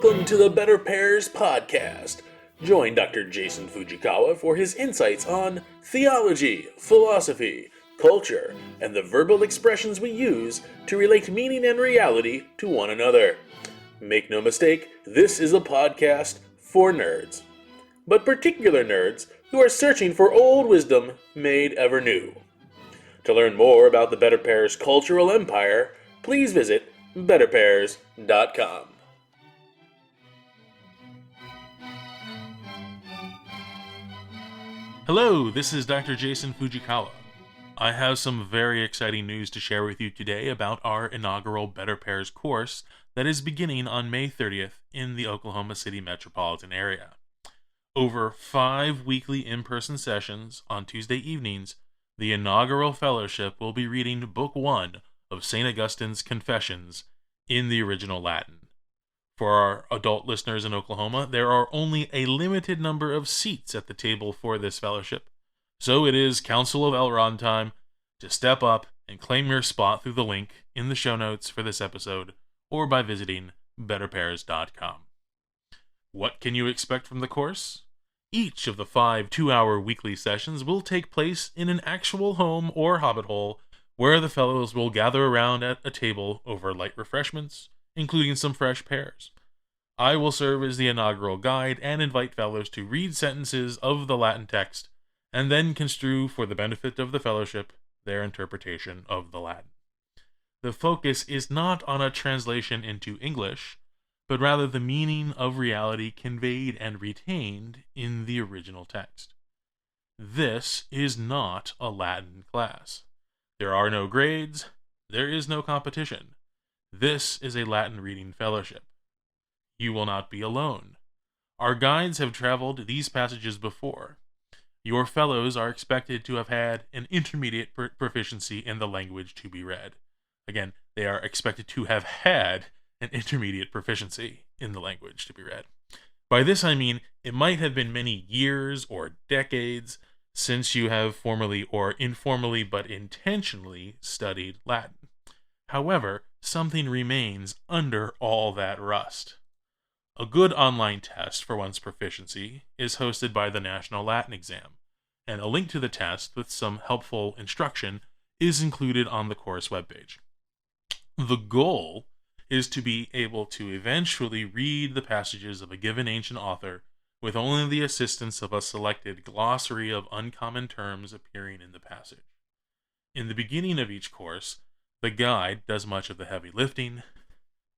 Welcome to the Better Pairs podcast. Join Dr. Jason Fujikawa for his insights on theology, philosophy, culture, and the verbal expressions we use to relate meaning and reality to one another. Make no mistake, this is a podcast for nerds, but particular nerds who are searching for old wisdom made ever new. To learn more about the Better Pairs cultural empire, please visit betterpairs.com. Hello, this is Dr. Jason Fujikawa. I have some very exciting news to share with you today about our inaugural Better Pairs course that is beginning on May 30th in the Oklahoma City metropolitan area. Over 5 weekly in-person sessions on Tuesday evenings, the inaugural fellowship will be reading Book 1 of St. Augustine's Confessions in the original Latin. For our adult listeners in Oklahoma, there are only a limited number of seats at the table for this fellowship, so it is Council of Elrond time to step up and claim your spot through the link in the show notes for this episode or by visiting betterpairs.com. What can you expect from the course? Each of the 5 2-hour weekly sessions will take place in an actual home or hobbit hole where the fellows will gather around at a table over light refreshments, including some fresh pears. I will serve as the inaugural guide and invite fellows to read sentences of the Latin text and then construe for the benefit of the fellowship their interpretation of the Latin. The focus is not on a translation into English, but rather the meaning of reality conveyed and retained in the original text. This is not a Latin class. There are no grades, there is no competition. This is a Latin reading fellowship. You will not be alone. Our guides have traveled these passages before. Your fellows are expected to have had an intermediate proficiency in the language to be read. Again, they are expected to have had an intermediate proficiency in the language to be read. By this I mean it might have been many years or decades since you have formally or informally but intentionally studied Latin. However, something remains under all that rust. A good online test for one's proficiency is hosted by the National Latin Exam, and a link to the test with some helpful instruction is included on the course webpage. The goal is to be able to eventually read the passages of a given ancient author with only the assistance of a selected glossary of uncommon terms appearing in the passage. In the beginning of each course, the guide does much of the heavy lifting,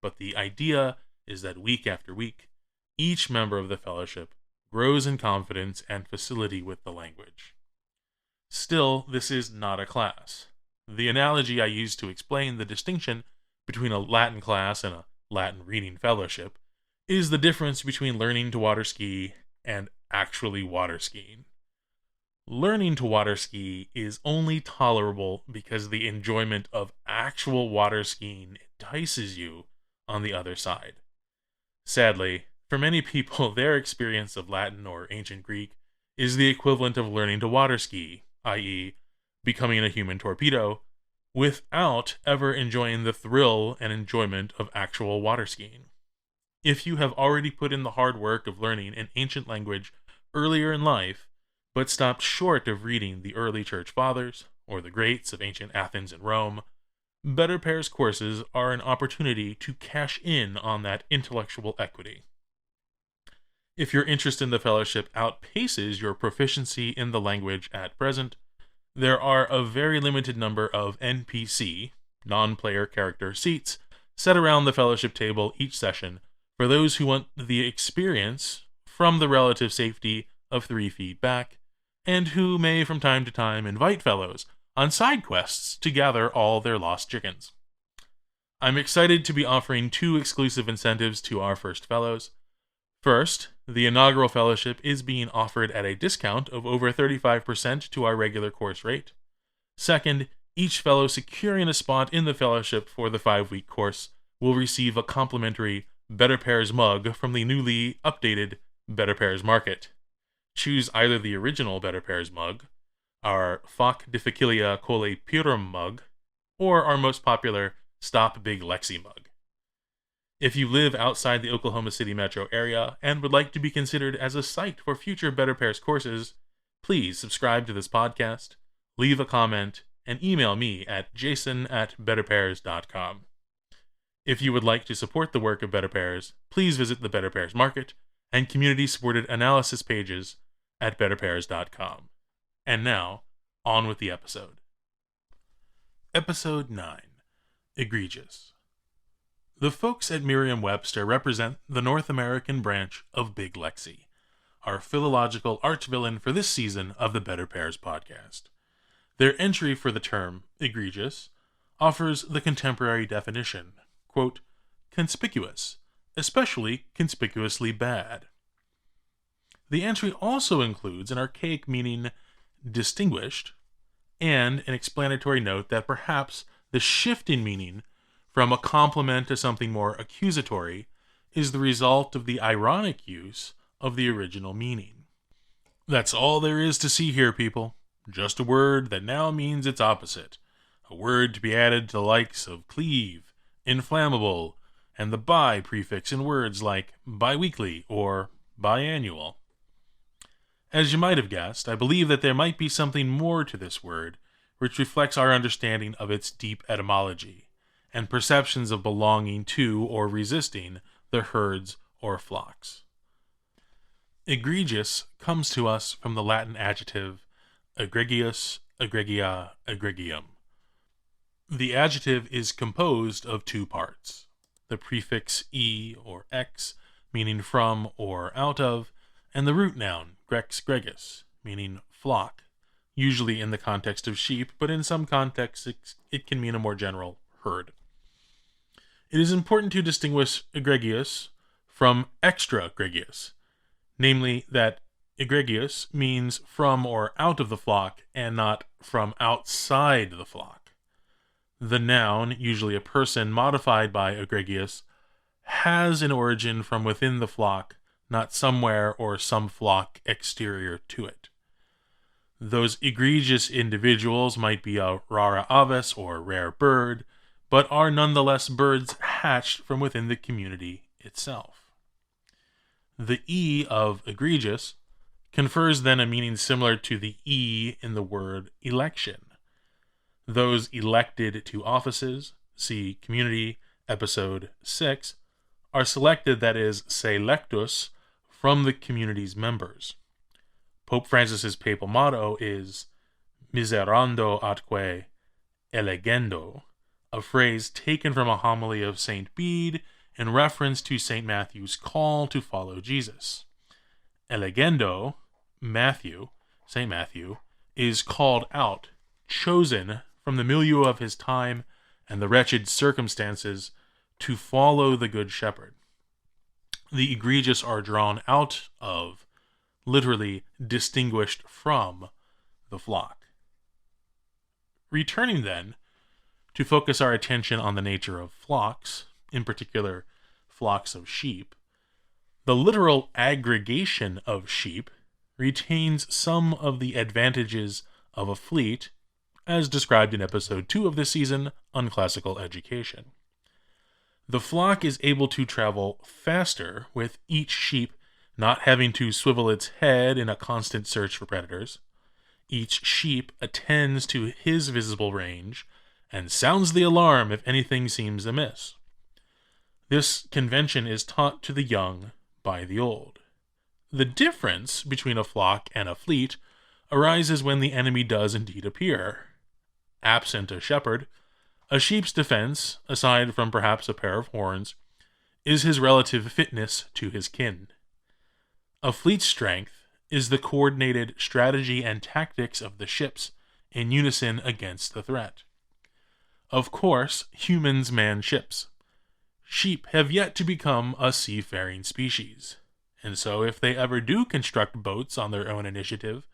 but the idea is that week after week, each member of the fellowship grows in confidence and facility with the language. Still, this is not a class. The analogy I use to explain the distinction between a Latin class and a Latin reading fellowship is the difference between learning to water ski and actually water skiing. Learning to water ski is only tolerable because the enjoyment of actual water skiing entices you on the other side. Sadly, for many people, their experience of Latin or ancient Greek is the equivalent of learning to water ski, i.e., becoming a human torpedo, without ever enjoying the thrill and enjoyment of actual water skiing. If you have already put in the hard work of learning an ancient language earlier in life, but stopped short of reading the early church fathers or the greats of ancient Athens and Rome, Better Pairs courses are an opportunity to cash in on that intellectual equity. If your interest in the fellowship outpaces your proficiency in the language at present, there are a very limited number of NPC, non-player character seats, set around the fellowship table each session for those who want the experience from the relative safety of 3 feet back, and who may from time to time invite fellows on side quests to gather all their lost chickens. I'm excited to be offering 2 exclusive incentives to our first fellows. First, the inaugural fellowship is being offered at a discount of over 35% to our regular course rate. Second, each fellow securing a spot in the fellowship for the 5-week course will receive a complimentary Better Pairs mug from the newly updated Better Pairs Market. Choose either the original Better Pairs mug, our Fac Difficilia Cole Purum mug, or our most popular Stop Big Lexi mug. If you live outside the Oklahoma City metro area and would like to be considered as a site for future Better Pairs courses, please subscribe to this podcast, leave a comment, and email me at jason@betterpairs.com. If you would like to support the work of Better Pairs, please visit the Better Pairs Market and community-supported analysis pages at betterpairs.com. And now, on with the episode. Episode 9, Egregious. The folks at Merriam-Webster represent the North American branch of Big Lexi, our philological arch-villain for this season of the Better Pairs podcast. Their entry for the term, egregious, offers the contemporary definition, quote, conspicuous, especially conspicuously bad. The entry also includes an archaic meaning distinguished, and an explanatory note that perhaps the shift in meaning from a compliment to something more accusatory is the result of the ironic use of the original meaning. That's all there is to see here, people. Just a word that now means its opposite. A word to be added to the likes of cleave, inflammable, and the bi prefix in words like biweekly or biannual. As you might have guessed, I believe that there might be something more to this word, which reflects our understanding of its deep etymology and perceptions of belonging to or resisting the herds or flocks. Egregious comes to us from the Latin adjective egregius, egregia, egregium. The adjective is composed of two parts, the prefix e or x, meaning from or out of, and the root noun, grex, gregis, meaning flock, usually in the context of sheep, but in some contexts it can mean a more general herd. It is important to distinguish egregious from extra-gregius, namely that egregious means from or out of the flock and not from outside the flock. The noun, usually a person modified by egregious, has an origin from within the flock, not somewhere or some flock exterior to it. Those egregious individuals might be a rara avis or rare bird, but are nonetheless birds hatched from within the community itself. The E of egregious confers then a meaning similar to the E in the word election. Those elected to offices, see Community, episode 6, are selected, that is, selectus, from the community's members. Pope Francis's papal motto is miserando atque elegendo, a phrase taken from a homily of St. Bede in reference to St. Matthew's call to follow Jesus. Elegendo, St. Matthew, is called out, chosen from the milieu of his time and the wretched circumstances to follow the Good Shepherd. The egregious are drawn out of, literally distinguished from, the flock. Returning then to focus our attention on the nature of flocks, in particular flocks of sheep, the literal aggregation of sheep retains some of the advantages of a fleet, as described in episode 2 of this season on classical education. The flock is able to travel faster, with each sheep not having to swivel its head in a constant search for predators. Each sheep attends to his visible range and sounds the alarm if anything seems amiss. This convention is taught to the young by the old. The difference between a flock and a fleet arises when the enemy does indeed appear. Absent a shepherd, a sheep's defense, aside from perhaps a pair of horns, is his relative fitness to his kin. A fleet's strength is the coordinated strategy and tactics of the ships in unison against the threat. Of course, humans man ships. Sheep have yet to become a seafaring species, and so if they ever do construct boats on their own initiative,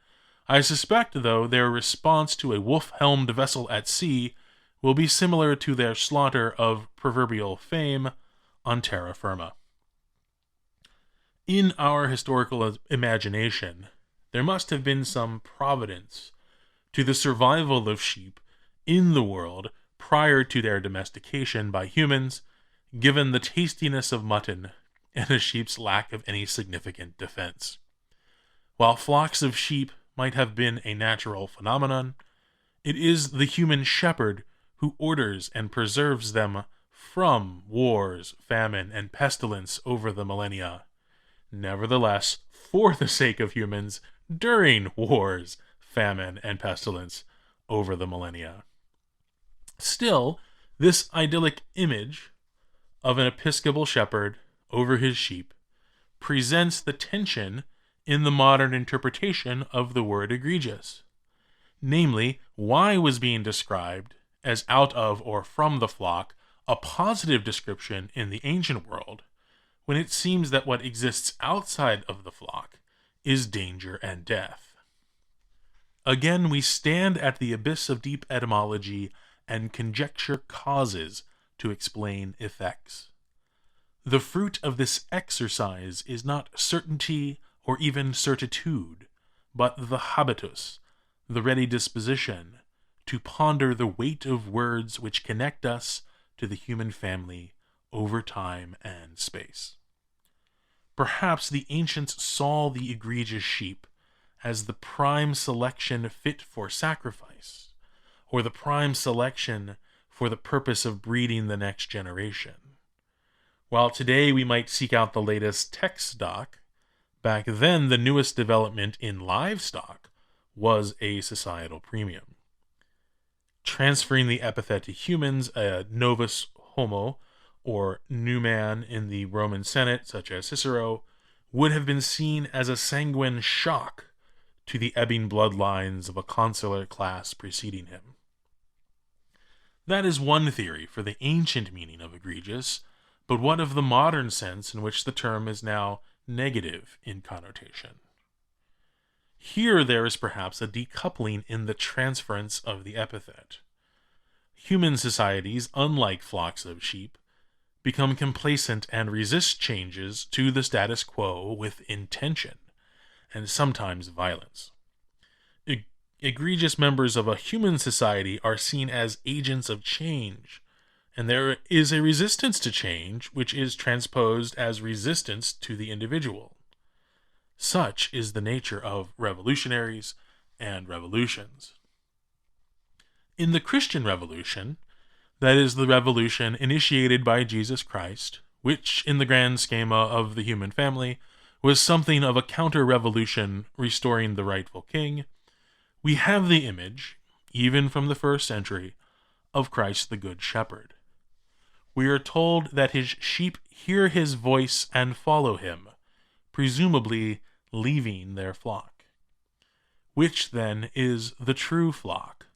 I suspect, though, their response to a wolf-helmed vessel at sea will be similar to their slaughter of proverbial fame on terra firma. In our historical imagination, there must have been some providence to the survival of sheep in the world prior to their domestication by humans, given the tastiness of mutton and a sheep's lack of any significant defense. While flocks of sheep might have been a natural phenomenon, it is the human shepherd who orders and preserves them from wars, famine, and pestilence over the millennia. Nevertheless, for the sake of humans, during wars, famine, and pestilence over the millennia. Still, this idyllic image of an episcopal shepherd over his sheep presents the tension in the modern interpretation of the word egregious. Namely, why was being described as out of or from the flock a positive description in the ancient world, when it seems that what exists outside of the flock is danger and death? Again, we stand at the abyss of deep etymology and conjecture causes to explain effects. The fruit of this exercise is not certainty or even certitude, but the habitus, the ready disposition to ponder the weight of words which connect us to the human family over time and space. Perhaps the ancients saw the egregious sheep as the prime selection fit for sacrifice, or the prime selection for the purpose of breeding the next generation. While today we might seek out the latest tech stock, back then the newest development in livestock was a societal premium. Transferring the epithet to humans, a novus homo, or new man in the Roman Senate, such as Cicero, would have been seen as a sanguine shock to the ebbing bloodlines of a consular class preceding him. That is one theory for the ancient meaning of egregious, but what of the modern sense in which the term is now negative in connotation? Here there is perhaps a decoupling in the transference of the epithet. Human societies, unlike flocks of sheep, become complacent and resist changes to the status quo with intention, and sometimes violence. Egregious members of a human society are seen as agents of change, and there is a resistance to change which is transposed as resistance to the individual. Such is the nature of revolutionaries and revolutions. In the Christian Revolution, that is the revolution initiated by Jesus Christ, which in the grand schema of the human family was something of a counter-revolution restoring the rightful king, we have the image, even from the first century, of Christ the Good Shepherd. We are told that his sheep hear his voice and follow him, presumably leaving their flock. Which then is the true flock,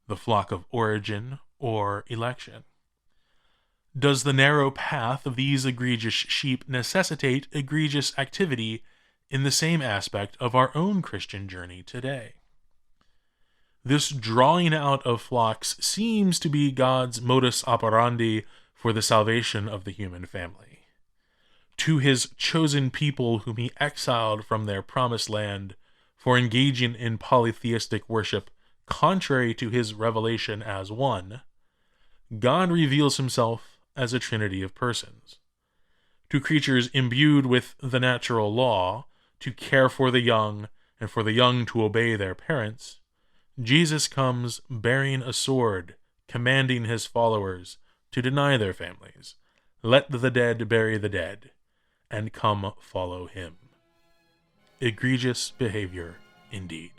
the flock of origin or election? Does the narrow path of these egregious sheep necessitate egregious activity in the same aspect of our own Christian journey today? This drawing out of flocks seems to be God's modus operandi for the salvation of the human family. To his chosen people whom he exiled from their promised land for engaging in polytheistic worship contrary to his revelation as one, God reveals himself as a trinity of persons. To creatures imbued with the natural law, to care for the young, and for the young to obey their parents, Jesus comes bearing a sword, commanding his followers to deny their families, let the dead bury the dead, and come follow him. Egregious behavior indeed.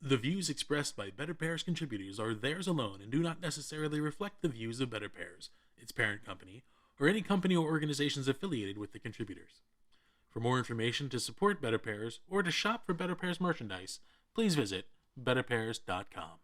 The views expressed by Better Pairs contributors are theirs alone and do not necessarily reflect the views of Better Pairs, its parent company, or any company or organizations affiliated with the contributors. For more information to support Better Pairs or to shop for Better Pairs merchandise, please visit betterpairs.com.